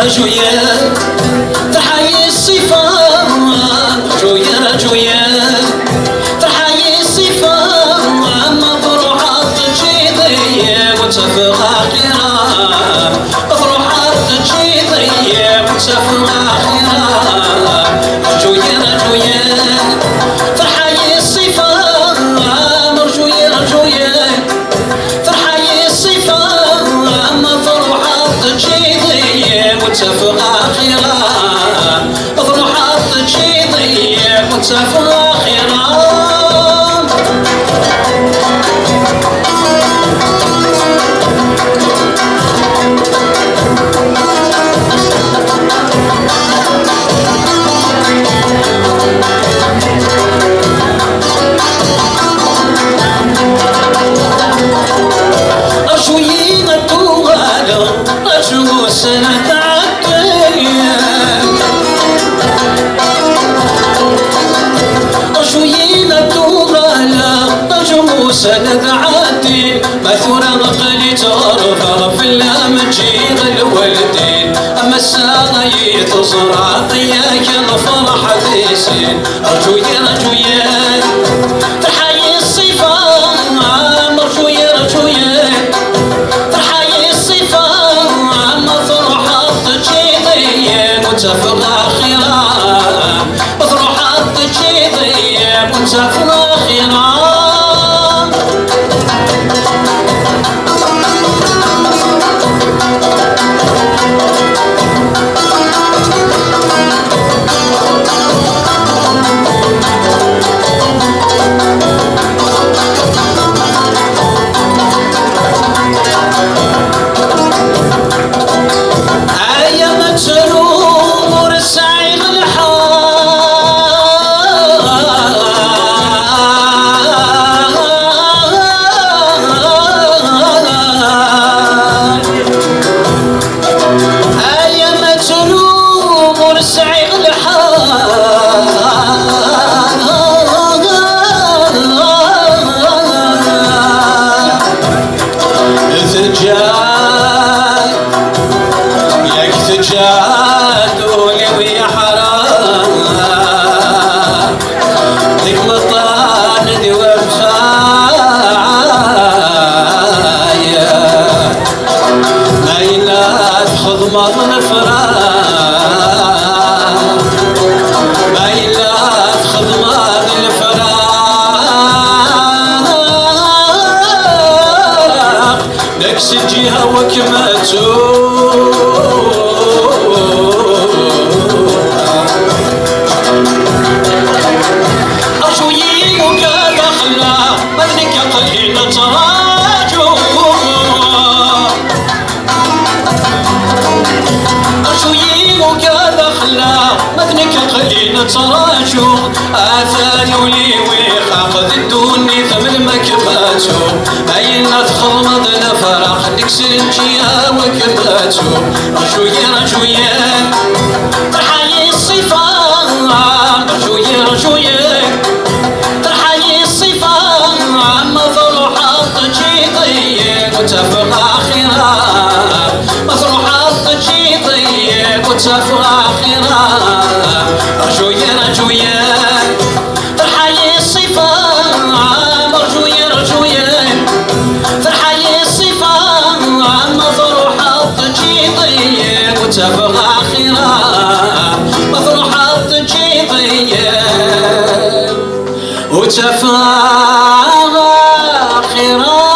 رجويا تحيي الصفا رجويا تحيي الصفا مفروحات تجيضية وتفغى خيرا مفروحات تجيضية وتفغى خيرا رجويا تحيي الصفا رجويا تحيي الصفا مفروحات تجيضية وتفغى خيرا مفروحات تجيضية وتفغى خيرا أرجو سنة تعدي أرجو سنة تعدي مثورة غقلي تعرف في اللام تجيض الولدين أما الساعة تصرع طياك الفرح ذيسين رجويا تحيي الصفا رجويا تحيي الصفا مفروحات تجيضية وتفغى خيرا مفروحات تجيضية وتفغى خيرا جادولي ويا حرام ذيك مطان دي وبخايا ما يلا تخض مضن فراق ما يلا تخض مضن فراق نكس الجهة وكمتو تراجو آثاني ولي ويخاقذ الدوني ثمن مكباتو باين تخض مضن فرح نكسر الجيها وكباتو رجويا تحيي الصفا رجويا تحيي الصفا مفروحات تجيضية وتفغى خيرا مفروحات تجيضية وتفغى خيرا رجويا تحيي الصفا رجويا تحيي الصفا مفروحات تجيضية وتفغى خيرا مفروحات تجيضية وتفغى خيرا